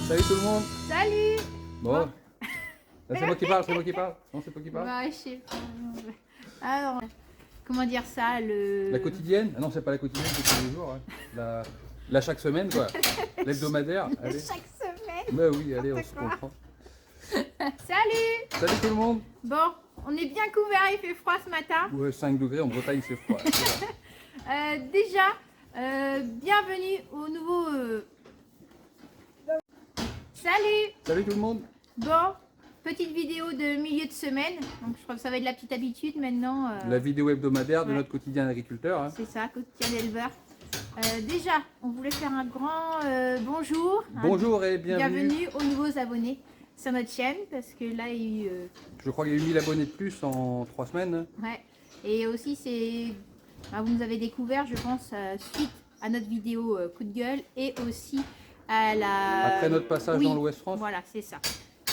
Salut tout le monde. Salut. Bon. Là, c'est moi qui parle, c'est moi qui parle. Non, c'est toi qui parle. Ouais, je sais pas. Alors, comment dire ça, La quotidienne? Ah non, c'est pas la quotidienne, c'est tous les jours. Ouais. La chaque semaine, quoi. L'hebdomadaire. Allez. Chaque semaine. Bah oui, allez, on se comprend. Salut. Salut tout le monde. Bon, on est bien couvert, il fait froid ce matin. Ouais, 5 degrés en Bretagne, c'est froid. Déjà, bienvenue au nouveau... Salut. Salut tout le monde. Bon, petite vidéo de milieu de semaine. Donc je crois que ça va être la petite habitude maintenant. La vidéo hebdomadaire de ouais. notre quotidien agriculteur. Hein. C'est ça, quotidien d'éleveur. Déjà, on voulait faire un grand bonjour. Bonjour et bienvenue. Bienvenue aux nouveaux abonnés sur notre chaîne parce que là il y a eu... Je crois qu'il y a eu 1000 abonnés de plus en 3 semaines. Ouais. Et aussi c'est... vous nous avez découvert je pense suite à notre vidéo coup de gueule et aussi à la... Après notre passage dans l'Ouest France. Voilà, c'est ça.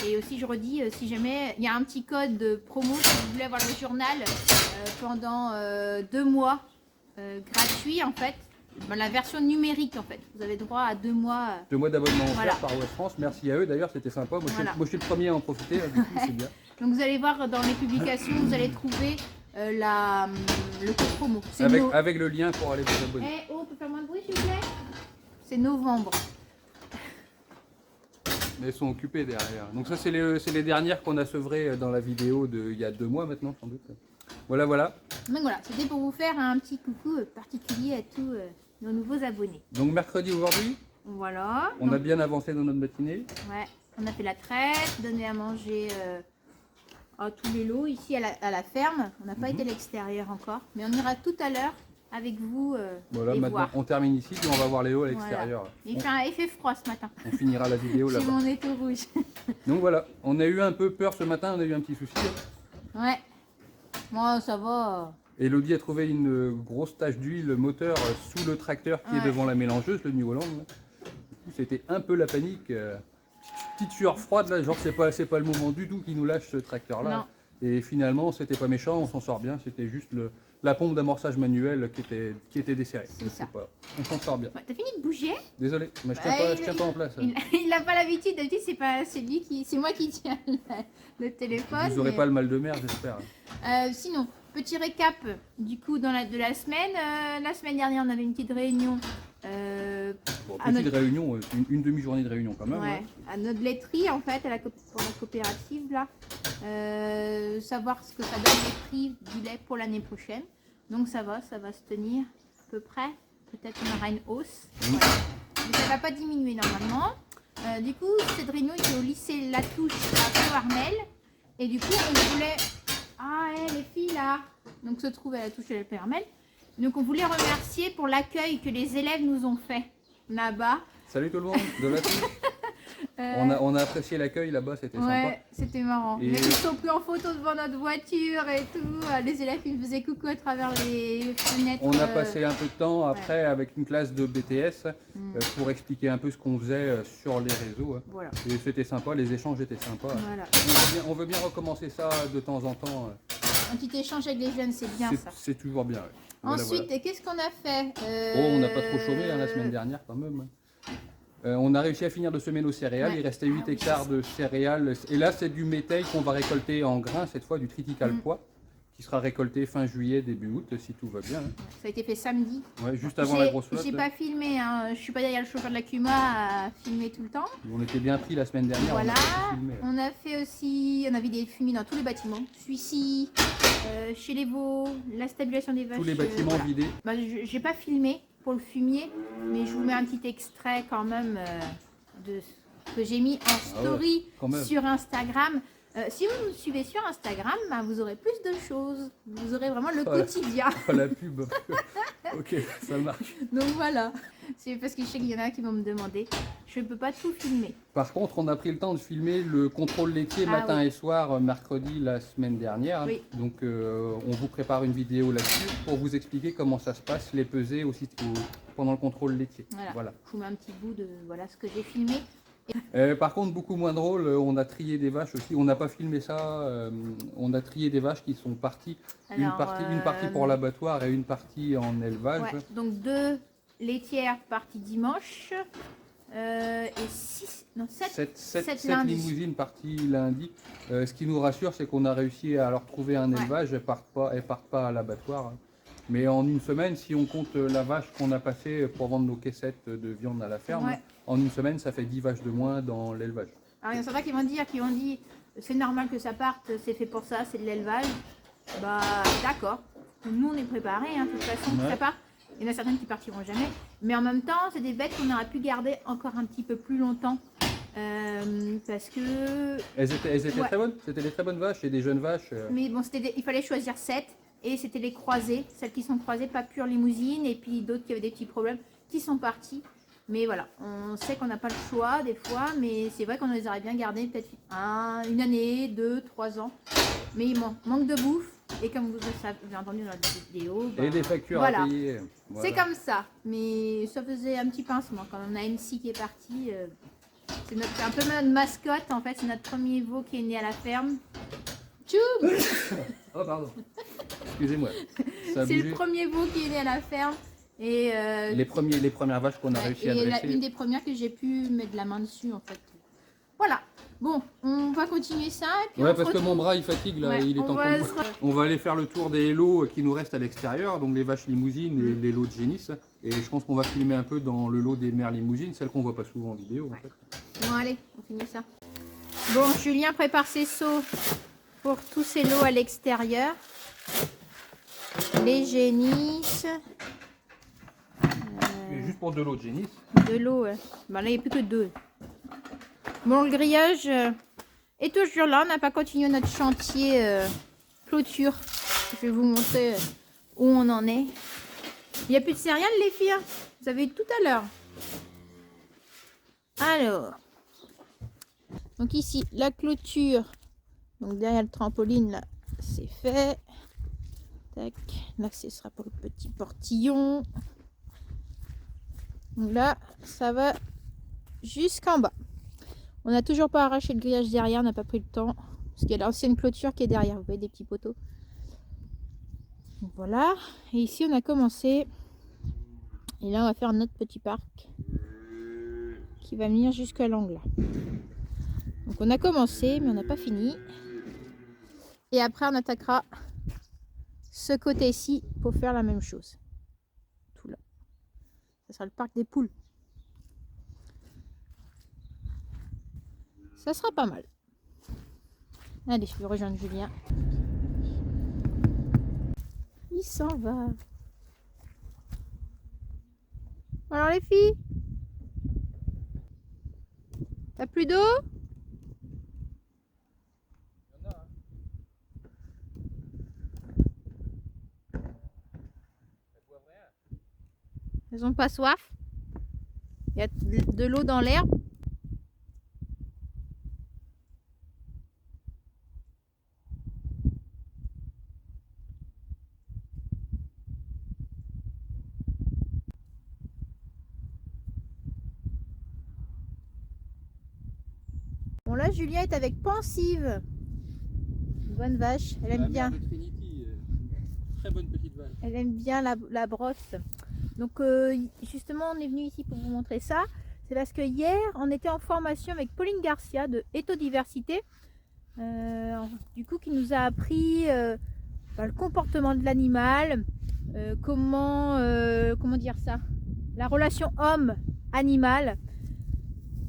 Et aussi je redis, si jamais il y a un petit code de promo si vous voulez avoir le journal pendant 2 mois gratuit en fait. La version numérique en fait, vous avez droit à 2 mois. 2 mois d'abonnement voilà. offert par Ouest France, merci à eux d'ailleurs, c'était sympa. Moi, voilà. je suis le premier à en profiter, du coup c'est bien. Donc vous allez voir dans les publications, vous allez trouver le code promo. Avec le lien pour aller vous abonner. Eh, oh, on peut faire moins de bruit s'il vous plaît? C'est novembre. Mais elles sont occupées derrière. Donc ça c'est les dernières qu'on a sevrées dans la vidéo il y a 2 mois maintenant sans doute. Voilà, voilà. Donc voilà, c'était pour vous faire un petit coucou particulier à tous nos nouveaux abonnés. Donc mercredi aujourd'hui. Voilà. On a bien avancé dans notre matinée. Ouais, on a fait la traite, donné à manger à tous les lots ici à la ferme. On n'a pas été à l'extérieur encore, mais on ira tout à l'heure avec vous voilà, les maintenant voir. on termine ici puis on va voir les lots à l'extérieur. Voilà. Il fait froid ce matin. On finira la vidéo là-bas. C'est mon étau rouge. Donc voilà, on a eu un peu peur ce matin, on a eu un petit souci. Ouais. Moi ça va. Elodie a trouvé une grosse tache d'huile moteur sous le tracteur qui est devant la mélangeuse, le New Holland. C'était un peu la panique. Petite sueur froide là, genre c'est pas le moment du tout qui nous lâche ce tracteur là. Et finalement c'était pas méchant, on s'en sort bien, c'était juste la pompe d'amorçage manuel qui était desserrée. C'est ça. On s'en sort bien. Ouais, t'as fini de bouger? Désolé, mais je tiens pas en place. Il n'a pas l'habitude, d'habitude c'est moi qui tiens le téléphone. Vous n'aurez pas le mal de mer j'espère. Sinon, petit récap du coup de la semaine. La semaine dernière on avait une petite réunion. Petite réunion, une demi-journée de réunion quand même. Ouais, à notre laiterie en fait, pour la coopérative là. Savoir ce que ça donne les prix du lait pour l'année prochaine. Donc ça va se tenir à peu près. Peut-être qu'on aura une hausse. Ouais. Mais ça va pas diminuer normalement. Du coup, cette réunion était au lycée Latouche à Pau-Armel. Et du coup, on voulait... Ah, les filles là. Donc se trouve à Latouche à Pau-Armel. Donc on voulait remercier pour l'accueil que les élèves nous ont fait là-bas. Salut tout le monde de Latouche. On a apprécié l'accueil là-bas, c'était sympa. Ouais, c'était marrant. Et... Ils sont pris en photo devant notre voiture et tout. Les élèves ils me faisaient coucou à travers les fenêtres. On a passé un peu de temps après avec une classe de BTS pour expliquer un peu ce qu'on faisait sur les réseaux. Voilà. Et c'était sympa, les échanges étaient sympas. Voilà. On veut bien recommencer ça de temps en temps. Un petit échange avec les jeunes, c'est bien ça. C'est toujours bien. Ouais. Voilà, Ensuite, qu'est-ce qu'on a fait on n'a pas trop chômé la semaine dernière quand même. On a réussi à finir de semer nos céréales, il restait 8 hectares de céréales. Et là, c'est du métail qu'on va récolter en grains, cette fois du triticale pois, qui sera récolté fin juillet, début août, si tout va bien. Ça a été fait samedi. Ouais, juste avant la grosse flotte. J'ai pas filmé, hein. Je suis pas derrière le chauffeur de la Cuma à filmer tout le temps. On était bien pris la semaine dernière. Voilà, on a fait aussi, on avait des fumiers dans tous les bâtiments. Celui-ci, chez les veaux, la stabilisation des vaches. Tous les bâtiments vidés. J'ai pas filmé pour le fumier, mais je vous mets un petit extrait quand même que j'ai mis en story sur Instagram. Si vous me suivez sur Instagram, vous aurez plus de choses. Vous aurez vraiment le quotidien. La pub. Ok, ça marche. Donc voilà. C'est parce que je sais qu'il y en a qui vont me demander. Je ne peux pas tout filmer. Par contre, on a pris le temps de filmer le contrôle laitier matin et soir, mercredi la semaine dernière. Oui. Donc on vous prépare une vidéo là-dessus pour vous expliquer comment ça se passe, les peser aussi pendant le contrôle laitier. Voilà. Je vous mets un petit bout de ce que j'ai filmé. Par contre, beaucoup moins drôle, on a trié des vaches aussi. On n'a pas filmé ça. On a trié des vaches qui sont parties. Alors, une partie pour l'abattoir et une partie en élevage. Ouais, donc 2 laitières parties dimanche. et 6, non 7, 7 lundi. limousines parties lundi. Ce qui nous rassure, c'est qu'on a réussi à leur trouver un élevage. Elles partent pas à l'abattoir. Mais en une semaine, si on compte la vache qu'on a passée pour vendre nos caissettes de viande à la ferme, Ouais. en une semaine, ça fait 10 vaches de moins dans l'élevage. Alors il y en a certains qui vont dire c'est normal que ça parte, c'est fait pour ça, c'est de l'élevage. Bah d'accord, nous on est préparés, hein, de toute façon que ça part. Il y en a certaines qui partiront jamais, mais en même temps c'est des bêtes qu'on aurait pu garder encore un petit peu plus longtemps. Parce que... Elles étaient très bonnes, c'était des très bonnes vaches et des jeunes vaches. Mais bon, il fallait choisir 7 et c'était les croisées, celles qui sont croisées, pas pure limousine, et puis d'autres qui avaient des petits problèmes qui sont partis. Mais voilà, on sait qu'on n'a pas le choix des fois, mais c'est vrai qu'on les aurait bien gardés peut-être une année, 2, 3 ans. Mais il manque de bouffe, et comme vous avez entendu dans la vidéo, Et des factures voilà. à payer. Voilà. C'est comme ça, mais ça faisait un petit pincement quand on a MC qui est parti. C'est un peu notre mascotte en fait, c'est notre premier veau qui est né à la ferme. Tchoum. Oh pardon, excusez-moi. C'est le premier veau qui est né à la ferme. Et les premières vaches qu'on a réussi à dresser. Une des premières que j'ai pu mettre la main dessus en fait. Voilà. Bon, on va continuer ça. Et puis parce que mon bras il fatigue là, il est temps qu'on... On va aller faire le tour des lots qui nous restent à l'extérieur, donc les vaches limousines et les lots de génisse. Et je pense qu'on va filmer un peu dans le lot des mères limousines, celles qu'on voit pas souvent en vidéo en fait. Bon allez, on finit ça. Bon, Julien prépare ses seaux pour tous ces lots à l'extérieur. Les génisses. Juste pour 2 lots de génisse. De l'eau, ben là il n'y a plus que 2. Bon, le grillage est toujours là. On n'a pas continué notre chantier clôture. Je vais vous montrer où on en est. Il n'y a plus de céréales les filles. Vous avez eu tout à l'heure. Alors. Donc ici, la clôture. Donc derrière le trampoline, là, c'est fait. Tac. Là, ce sera pour le petit portillon. Donc là, ça va jusqu'en bas. On n'a toujours pas arraché le grillage derrière, on n'a pas pris le temps. Parce qu'il y a l'ancienne clôture qui est derrière, vous voyez des petits poteaux. Donc voilà. Et ici, on a commencé. Et là, on va faire notre petit parc qui va venir jusqu'à l'angle. Donc on a commencé, mais on n'a pas fini. Et après, on attaquera ce côté-ci pour faire la même chose. Tout là. Ça sera le parc des poules. Ça sera pas mal. Allez, je vais rejoindre Julien. Il s'en va. Alors les filles, t'as plus d'eau? Elles ont pas soif. Il y a de l'eau dans l'herbe. Bon là, Julien est avec Pensive. Une bonne vache. Elle aime bien. Très bonne petite vache. Elle aime bien la brosse. Donc justement, on est venu ici pour vous montrer ça. C'est parce que hier, on était en formation avec Pauline Garcia de Éthodiversité. Du coup, qui nous a appris le comportement de l'animal, comment dire ça, la relation homme-animal.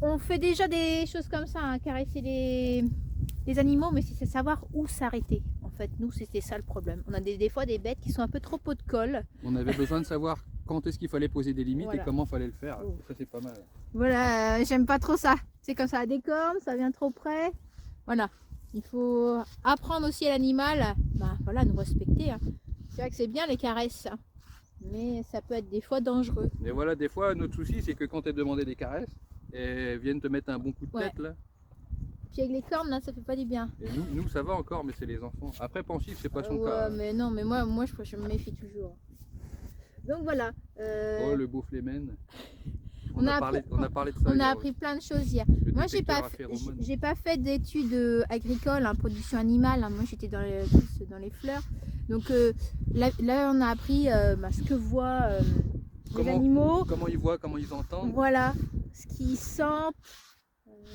On fait déjà des choses comme ça, hein, caresser les animaux, mais c'est savoir où s'arrêter. En fait, nous, c'était ça le problème. On a des fois des bêtes qui sont un peu trop pot de colle. On avait besoin de savoir quand est-ce qu'il fallait poser des limites et comment fallait le faire. Oh. Ça, c'est pas mal. Voilà, j'aime pas trop ça. C'est comme ça, à des cornes, ça vient trop près. Voilà, il faut apprendre aussi à l'animal, voilà, nous respecter. Hein. C'est vrai que c'est bien les caresses, hein, mais ça peut être des fois dangereux. Mais voilà, des fois, notre souci, c'est que quand elles demandaient des caresses, elles viennent te mettre un bon coup de tête là. Puis avec les cornes, là, ça fait pas du bien. Et nous ça va encore, mais c'est les enfants. Après, Pensif, c'est pas son cas. Mais non, mais moi je me méfie toujours. Donc voilà. Oh, le beau flémène. On a parlé de ça. On a appris plein de choses hier. Moi, j'ai pas fait d'études agricoles, en production animale. Hein. Moi, j'étais dans les fleurs. Donc là, on a appris ce que voient les animaux. Comment ils voient, comment ils entendent. Voilà. ce qu'ils sentent.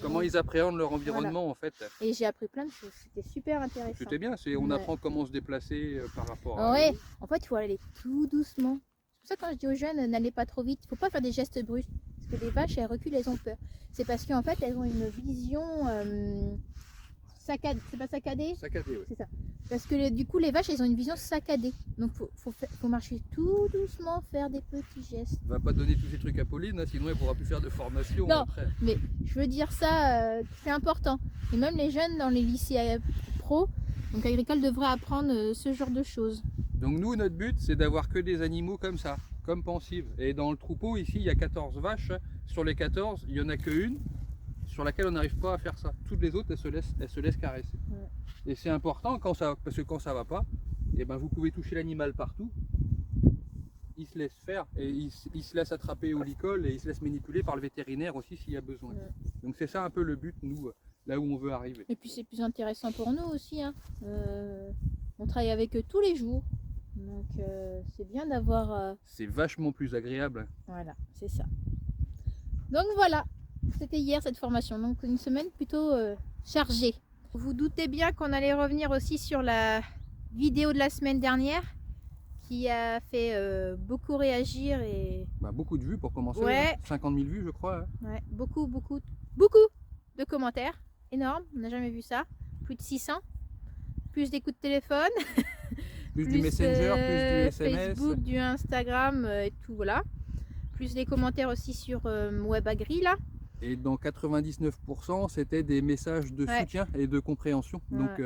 Comment ils appréhendent leur environnement en fait. Et j'ai appris plein de choses, c'était super intéressant. C'était bien, on Ouais. apprend comment se déplacer par rapport à Ouais, eux. en fait, il faut aller tout doucement. C'est pour ça que quand je dis aux jeunes, n'allez pas trop vite. Il ne faut pas faire des gestes brusques. Parce que les vaches, elles reculent, elles ont peur. C'est parce qu'en fait, elles ont une vision saccadée. C'est pas saccadée? Saccadé, ouais. C'est ça. Parce que du coup, les vaches, elles ont une vision saccadée. Donc, faut marcher tout doucement, faire des petits gestes. On va pas donner tous ces trucs à Pauline, hein, sinon elle pourra plus faire de formation Non. après. Mais je veux dire ça, c'est important. Et même les jeunes dans les lycées pro, donc agricoles, devraient apprendre ce genre de choses. Donc nous, notre but, c'est d'avoir que des animaux comme ça, comme pensives. Et dans le troupeau, ici, il y a 14 vaches. Sur les 14, il n'y en a qu'une sur laquelle on n'arrive pas à faire ça. Toutes les autres, elles se laissent caresser. Ouais. Et c'est important, parce que quand ça va pas, et ben vous pouvez toucher l'animal partout. Il se laisse faire et il se laisse attraper au licol et il se laisse manipuler par le vétérinaire aussi s'il y a besoin. Ouais. Donc c'est ça un peu le but, nous, là où on veut arriver. Et puis c'est plus intéressant pour nous aussi. Hein. On travaille avec eux tous les jours. Donc c'est bien d'avoir... C'est vachement plus agréable. Voilà, c'est ça. Donc voilà, c'était hier cette formation. Donc une semaine plutôt chargée. Vous vous doutez bien qu'on allait revenir aussi sur la vidéo de la semaine dernière qui a fait beaucoup réagir et... Bah, beaucoup de vues pour commencer. Ouais. 50 000 vues je crois. Ouais, beaucoup de commentaires. Énorme, on n'a jamais vu ça. Plus de 600. Plus des coups de téléphone. Plus du Messenger, plus du SMS. Facebook, du Instagram et tout, voilà. Plus des commentaires aussi sur WebAgri, là. Et dans 99%, c'était des messages de soutien et de compréhension. Ouais. Donc,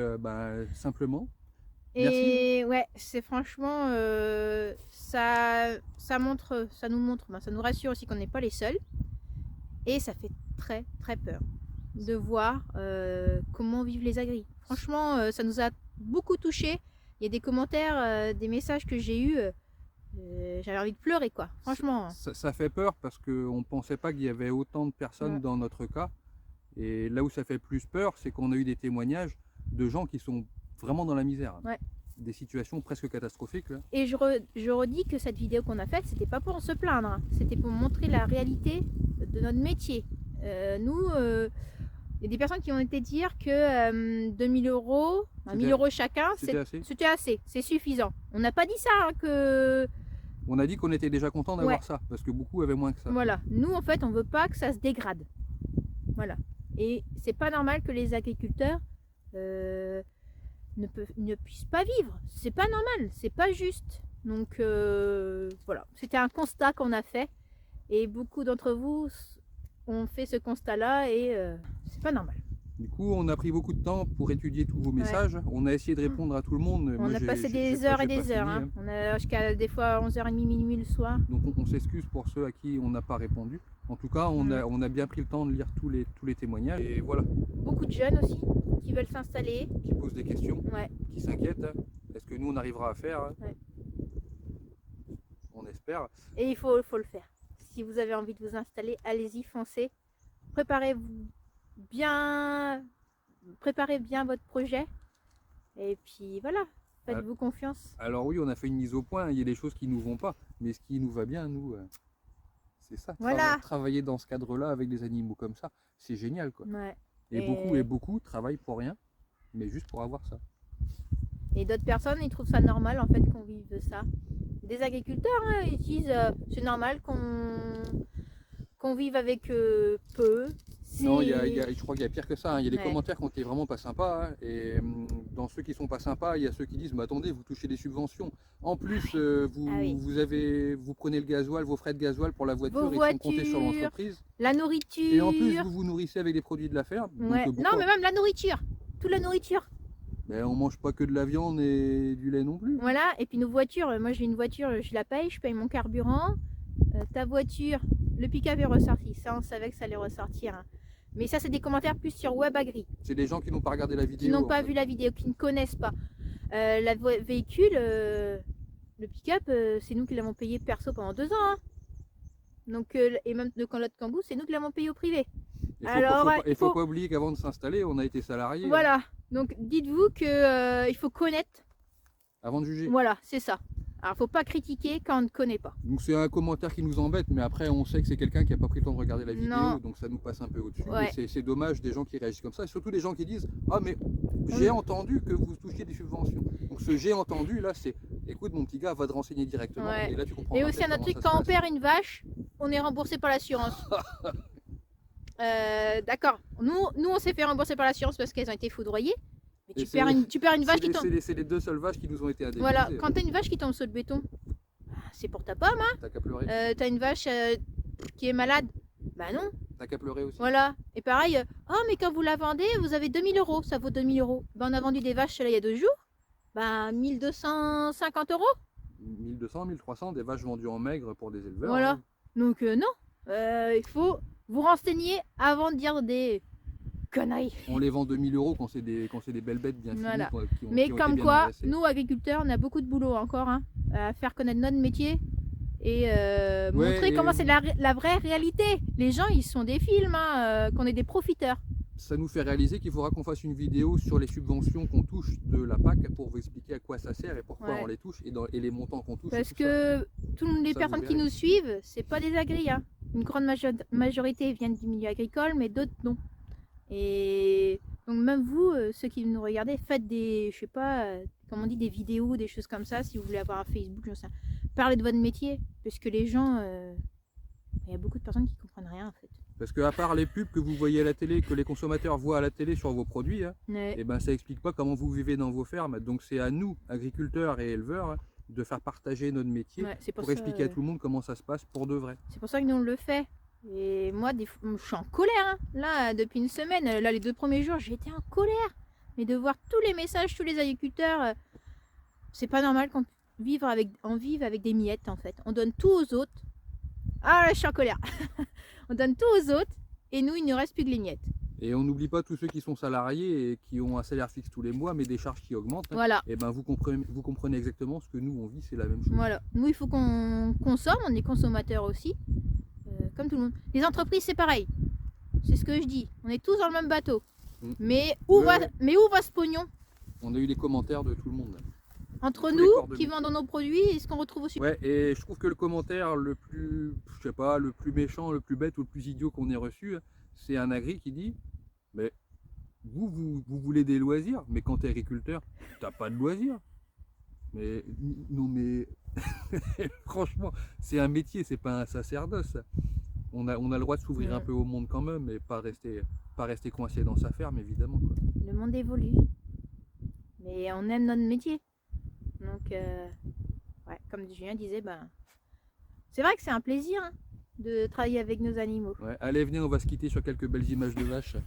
simplement. Et merci. Ouais, c'est franchement, ça nous montre, ça nous rassure aussi qu'on n'est pas les seuls. Et ça fait très peur de voir comment vivent les agris. Franchement, ça nous a beaucoup touchés. Il y a des commentaires, des messages que j'ai eus. J'avais envie de pleurer, quoi. Franchement. Ça fait peur parce qu'on ne pensait pas qu'il y avait autant de personnes dans notre cas. Et là où ça fait plus peur, c'est qu'on a eu des témoignages de gens qui sont vraiment dans la misère. Ouais. Des situations presque catastrophiques. Là. Et je redis que cette vidéo qu'on a faite, c'était pas pour se plaindre. Hein. C'était pour montrer la réalité de notre métier. Nous, il y a des personnes qui ont été dire que 2000 €, 1000 € chacun, c'était assez, c'est suffisant. On n'a pas dit ça, hein, que... On a dit qu'on était déjà content d'avoir ça, parce que beaucoup avaient moins que ça. Voilà, nous en fait, on veut pas que ça se dégrade. Voilà. Et c'est pas normal que les agriculteurs ne puissent pas vivre. C'est pas normal, c'est pas juste. Donc voilà, c'était un constat qu'on a fait. Et beaucoup d'entre vous ont fait ce constat-là et c'est pas normal. Du coup, on a pris beaucoup de temps pour étudier tous vos messages. On a essayé de répondre à tout le monde. On a passé des heures et des heures. Hein. On a jusqu'à des fois 11h30, minuit le soir. Donc on s'excuse pour ceux à qui on n'a pas répondu. En tout cas, on a bien pris le temps de lire tous les témoignages. Et voilà. Beaucoup de jeunes aussi qui veulent s'installer. Qui posent des questions, qui s'inquiètent. Est-ce que nous, on arrivera à faire? On espère. Et il faut le faire. Si vous avez envie de vous installer, allez-y, foncez. Préparez bien votre projet. Et puis voilà, faites-vous confiance. Alors oui, on a fait une mise au point. Il y a des choses qui nous vont pas. Mais ce qui nous va bien, nous, c'est ça. Voilà. Travailler dans ce cadre-là avec des animaux comme ça, c'est génial, quoi. Ouais. Et beaucoup travaillent pour rien, mais juste pour avoir ça. Et d'autres personnes, ils trouvent ça normal en fait qu'on vive de ça. Des agriculteurs, hein, ils disent c'est normal qu'on vive avec peu. Non, je crois qu'il y a pire que ça. Hein. Il y a des commentaires qui ont été vraiment pas sympas. Hein. Et dans ceux qui sont pas sympas, il y a ceux qui disent mais attendez, vous touchez des subventions. En plus, vous prenez le gasoil, vos frais de gasoil pour la voiture, ils sont comptés sur l'entreprise. La nourriture. Et en plus, vous vous nourrissez avec des produits de la ferme. Ouais. Donc, non, mais même la nourriture. Toute la nourriture. Mais on mange pas que de la viande et du lait non plus. Voilà, et puis nos voitures, moi j'ai une voiture, je la paye, je paye mon carburant. Ta voiture, le pick-up est ressorti, ça on savait que ça allait ressortir. Hein. Mais ça c'est des commentaires plus sur WebAgri. C'est des gens qui n'ont pas regardé la vidéo. Qui n'ont pas vu la vidéo, qui ne connaissent pas. La véhicule, le pick-up, c'est nous qui l'avons payé perso pendant 2 ans. Hein. Donc, et même de quand l'autre Kangoo, c'est nous qui l'avons payé au privé. Il faut pas oublier qu'avant de s'installer, on a été salarié. Voilà, donc dites-vous qu'il faut connaître. Avant de juger. Voilà, c'est ça. Alors, faut pas critiquer quand on ne connaît pas. Donc c'est un commentaire qui nous embête, mais après on sait que c'est quelqu'un qui n'a pas pris le temps de regarder la vidéo, Non. donc ça nous passe un peu au-dessus. Ouais. Et c'est dommage des gens qui réagissent comme ça, et surtout des gens qui disent « Ah mais j'ai entendu que vous touchiez des subventions ». Donc ce « j'ai entendu » là, c'est « Écoute mon petit gars, va te renseigner directement ». Ouais. Et là tu comprends. Et aussi un autre truc, quand on perd une vache, on est remboursé par l'assurance. D'accord. Nous on s'est fait rembourser par l'assurance parce qu'elles ont été foudroyées. Mais tu perds une vache qui tombe. C'est les 2 seules vaches qui nous ont été indemnisées. Voilà, quand t'as une vache qui tombe sur le béton, c'est pour ta pomme, hein. T'as qu'à pleurer. T'as une vache qui est malade, bah non. T'as qu'à pleurer aussi. Voilà. Et pareil, oh mais quand vous la vendez, vous avez 2000 €, ça vaut 2000 €. Ben, on a vendu des vaches là il y a 2 jours, bah 1250 €. 1200, 1300, des vaches vendues en maigre pour des éleveurs. Voilà. Hein. Donc non, il faut vous renseigner avant de dire des conneries. On les vend 2000 € quand c'est des belles bêtes bien finies. Voilà. Qui ont Mais été comme bien quoi, engraissées. nous agriculteurs, on a beaucoup de boulot encore hein, à faire connaître notre métier et montrer comment c'est la vraie réalité. Les gens, ils sont des films, hein, qu'on est des profiteurs. Ça nous fait réaliser qu'il faudra qu'on fasse une vidéo sur les subventions qu'on touche de la PAC pour vous expliquer à quoi ça sert et pourquoi on les touche et les montants qu'on touche. Parce que toutes les personnes qui nous suivent, c'est pas des agris. Hein. Une grande majorité viennent du milieu agricole, mais d'autres non. Et donc même vous, ceux qui nous regardez, faites des, je sais pas, comment on dit, des vidéos, des choses comme ça, si vous voulez avoir un Facebook, je sais pas. Parlez de votre métier, parce que les gens, il y a beaucoup de personnes qui comprennent rien en fait. Parce qu'à part les pubs que vous voyez à la télé, que les consommateurs voient à la télé sur vos produits, hein, et ben ça explique pas comment vous vivez dans vos fermes. Donc c'est à nous, agriculteurs et éleveurs, hein, de faire partager notre métier pour expliquer à tout le monde comment ça se passe pour de vrai. C'est pour ça que nous on le fait. Et moi, je suis en colère. Hein. Là, depuis une semaine, là, les 2 premiers jours, j'étais en colère. Mais de voir tous les messages, tous les agriculteurs, c'est pas normal qu'on vive avec des miettes en fait. On donne tout aux autres. Ah là, je suis en colère. On donne tout aux autres et nous, il ne reste plus que les miettes. Et on n'oublie pas tous ceux qui sont salariés et qui ont un salaire fixe tous les mois, mais des charges qui augmentent. Hein. Voilà. Et ben vous comprenez exactement ce que nous on vit, c'est la même chose. Voilà. Nous, il faut qu'on consomme, on est consommateurs aussi, comme tout le monde. Les entreprises, c'est pareil. C'est ce que je dis. On est tous dans le même bateau. Mais où va ce pognon? On a eu les commentaires de tout le monde. Entre nous qui vendons nos produits et ce qu'on retrouve aussi. Ouais, et je trouve que le commentaire le plus, je sais pas, le plus méchant, le plus bête ou le plus idiot qu'on ait reçu, c'est un agri qui dit mais vous voulez des loisirs, mais quand tu es agriculteur, t'as pas de loisirs. Mais non mais franchement, c'est un métier, c'est pas un sacerdoce. On a le droit de s'ouvrir un peu au monde quand même, et pas rester coincé dans sa ferme évidemment. Quoi. Le monde évolue, mais on aime notre métier. Donc, ouais, comme Julien disait, ben, c'est vrai que c'est un plaisir hein, de travailler avec nos animaux. Ouais, allez, venez, on va se quitter sur quelques belles images de vaches.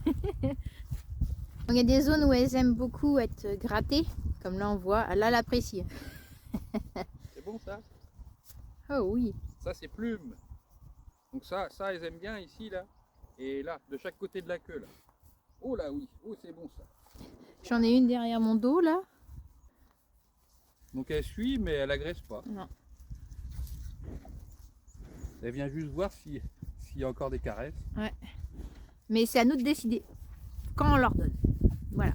Il y a des zones où elles aiment beaucoup être grattées, comme là on voit, là elle apprécie. C'est bon ça? Oh oui. Ça c'est plume. Donc ça elles aiment bien ici là. Et là, de chaque côté de la queue là. Oh là oui, oh c'est bon ça. J'en ai une derrière mon dos là. Donc elle suit mais elle agresse pas. Non. Elle vient juste voir s'il y a encore des caresses. Ouais. Mais c'est à nous de décider quand on leur donne. Voilà.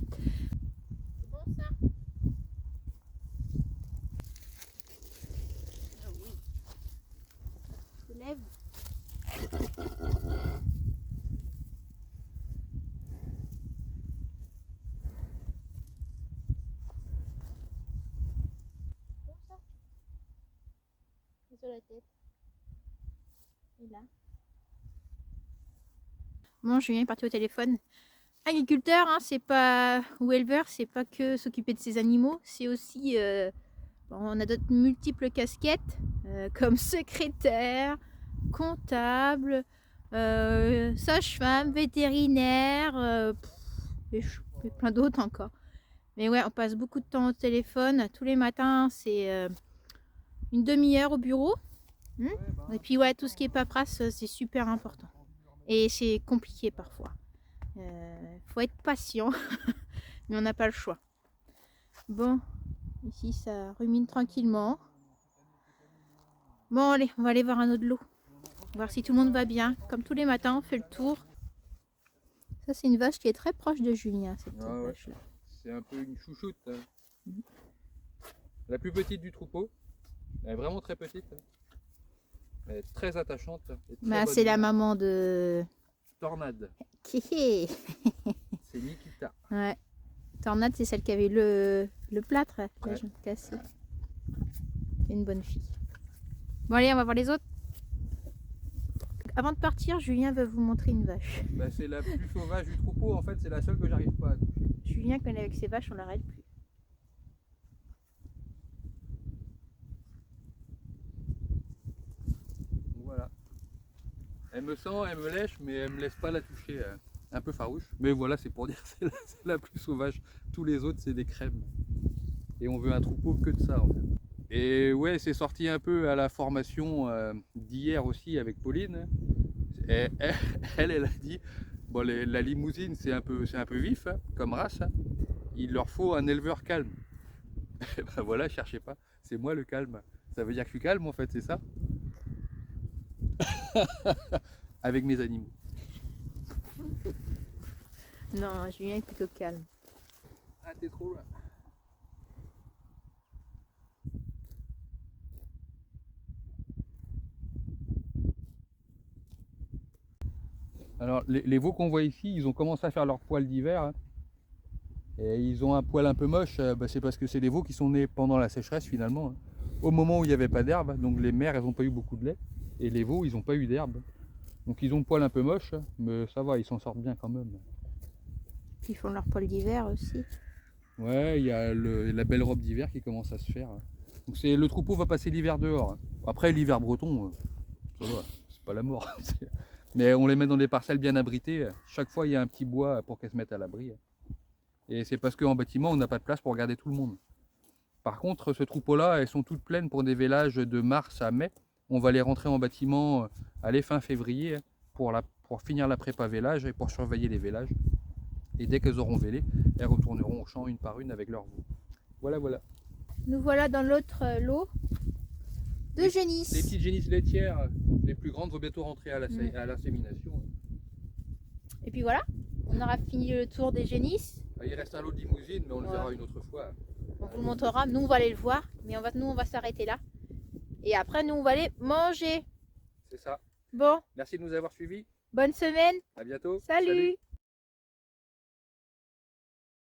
C'est bon ça? Ah oui. Je te lève. Sur la tête. Et là. Bon, Julien est parti au téléphone. Agriculteur, hein, c'est pas, ou éleveur, c'est pas que s'occuper de ses animaux, c'est aussi, bon, on a d'autres multiples casquettes, comme secrétaire, comptable, sage-femme, vétérinaire, et plein d'autres encore. Mais ouais, on passe beaucoup de temps au téléphone. Tous les matins, c'est une demi-heure au bureau. Et puis ouais, tout ce qui est paperasse, c'est super important. Et c'est compliqué parfois. Faut être patient, mais on n'a pas le choix. Bon, ici ça rumine tranquillement. Bon allez, on va aller voir un autre lot. Voir si tout le monde va bien. Comme tous les matins, on fait le tour. Ça c'est une vache qui est très proche de Julien, cette vache là. C'est un peu une chouchoute. Hein. La plus petite du troupeau. Elle est vraiment très petite. Elle est très attachante. et très Bah, bonne c'est la humeur. maman de... Tornade. Kéhé. C'est Nikita. Ouais. Tornade, c'est celle qui avait le plâtre, la Ouais. jambe cassée. C'est une bonne fille. Bon allez, on va voir les autres. Avant de partir, Julien veut vous montrer une vache. Bah, c'est la plus sauvage du troupeau. En fait, c'est la seule que j'arrive pas à toucher. Julien, quand il est avec ses vaches, on l'arrête plus. Donc, voilà. Elle me sent, elle me lèche, mais elle me laisse pas la toucher. Un peu farouche. Mais voilà, c'est pour dire que c'est la plus sauvage. Tous les autres, c'est des crèmes. Et on veut un troupeau que de ça, en fait. Et ouais, c'est sorti un peu à la formation d'hier aussi avec Pauline. Et elle a dit, bon, la limousine, c'est un peu vif hein, comme race. Hein. Il leur faut un éleveur calme. Et ben voilà, cherchez pas. C'est moi le calme. Ça veut dire que je suis calme, en fait, c'est ça. Avec mes animaux. Non, Julien est plutôt calme. Ah, t'es trop loin. Alors, les veaux qu'on voit ici, ils ont commencé à faire leur poil d'hiver. Hein. Et ils ont un poil un peu moche, bah, c'est parce que c'est des veaux qui sont nés pendant la sécheresse finalement. Hein. Au moment où il n'y avait pas d'herbe, donc les mères, elles n'ont pas eu beaucoup de lait. Et les veaux, ils n'ont pas eu d'herbe. Donc ils ont le poil un peu moche, mais ça va, ils s'en sortent bien quand même. Ils font leur poil d'hiver aussi. Ouais, il y a la belle robe d'hiver qui commence à se faire. Donc le troupeau va passer l'hiver dehors. Hein. Après l'hiver breton, ça va, c'est pas la mort. Mais on les met dans des parcelles bien abritées. Chaque fois il y a un petit bois pour qu'elles se mettent à l'abri. Et c'est parce qu'en bâtiment on n'a pas de place pour garder tout le monde. Par contre ce troupeau là, elles sont toutes pleines pour des vélages de mars à mai. On va les rentrer en bâtiment allez, fin février pour finir la prépa vélage et pour surveiller les vélages. Et dès qu'elles auront vélé, elles retourneront au champ une par une avec leurs veaux. Voilà, voilà. Nous voilà dans l'autre lot de Les génisses. petites génisses laitières, les plus grandes, vont bientôt rentrer à l'insémination. Et puis voilà, on aura fini le tour des génisses. Il reste un lot de limousine, mais on le verra une autre fois. On vous le montrera, nous on va aller le voir, mais nous on va s'arrêter là. Et après nous on va aller manger. C'est ça. Bon, Merci de nous avoir suivis. bonne semaine. À bientôt. Salut.